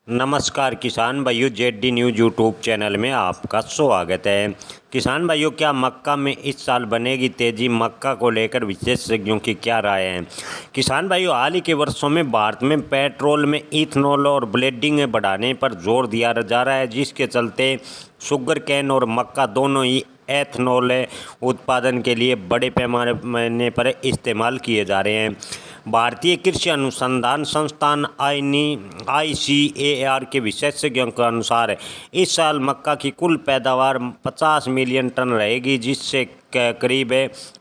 नमस्कार किसान भाइयों, Z D news YouTube channel में आपका स्वागत है। किसान भाइयों, क्या मक्का में इस साल बनेगी तेज़ी? मक्का को लेकर विशेषज्ञों की क्या राय है? किसान भाइयों, हाल ही के वर्षों में भारत में पेट्रोल में इथेनॉल और ब्लेंडिंग बढ़ाने पर जोर दिया जा रहा है, जिसके चलते शुगर केन और मक्का दोनों ही एथनॉल उत्पादन के लिए बड़े पैमाने पर इस्तेमाल किए जा रहे हैं। भारतीय कृषि अनुसंधान संस्थान ICAR के विशेषज्ञों के अनुसार इस साल मक्का की कुल पैदावार 50 मिलियन टन रहेगी, जिससे करीब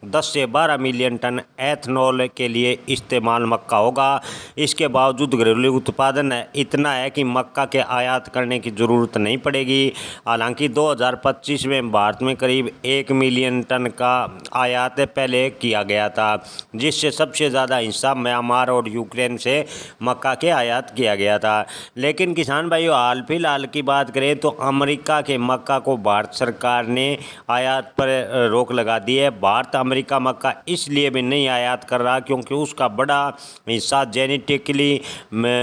10 से 12 मिलियन टन एथनॉल के लिए इस्तेमाल मक्का होगा। इसके बावजूद घरेलू उत्पादन इतना है कि मक्का के आयात करने की ज़रूरत नहीं पड़ेगी। हालांकि 2025 में भारत में करीब 1 मिलियन टन का आयात पहले किया गया था, जिससे सबसे ज़्यादा हिस्सा म्यांमार और यूक्रेन से मक्का के आयात किया गया था। लेकिन किसान भाइयों, हाल फिलहाल की बात करें तो अमेरिका के मक्का को भारत सरकार ने आयात पर रोक लगा दी है। भारत अमेरिका मक्का इसलिए भी नहीं आयात कर रहा क्योंकि उसका बड़ा हिस्सा जेनेटिकली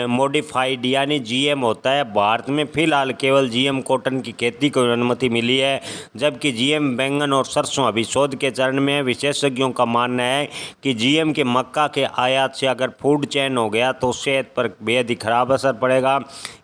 मॉडिफाइड यानी GM होता है। भारत में फिलहाल केवल GM कॉटन की खेती को अनुमति मिली है, जबकि GM बैंगन और सरसों अभी शोध के चरण में है। विशेषज्ञों का मानना है कि GM के मक्का के आयात से अगर फूड चेन हो गया तो सेहत पर बेहद ही खराब असर पड़ेगा।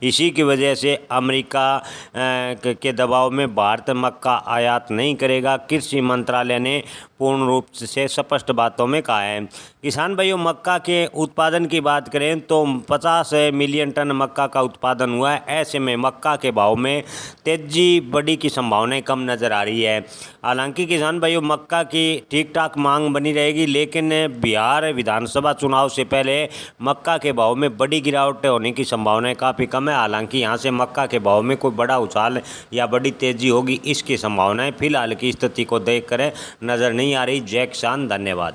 इसी की वजह से अमेरिका के दबाव में भारत मक्का आयात नहीं करेगा। कृषि मंत्रालय ने पूर्ण रूप से स्पष्ट बातों में कहा है। किसान भाइयों, मक्का के उत्पादन की बात करें तो 50 मिलियन टन मक्का का उत्पादन हुआ है। ऐसे में मक्का के भाव में तेजी बढ़ी की संभावनाएं कम नज़र आ रही है। हालांकि किसान भाइयों, मक्का की ठीक ठाक मांग बनी रहेगी, लेकिन बिहार विधानसभा चुनाव से पहले मक्का के भाव में बड़ी गिरावट होने की संभावनाएं काफ़ी कम है। हालांकि यहाँ से मक्का के भाव में कोई बड़ा उछाल या बड़ी तेज़ी होगी, इसकी संभावनाएं फिलहाल की स्थिति को देखकर नज़र नहीं आ रही। जय किसान, धन्यवाद।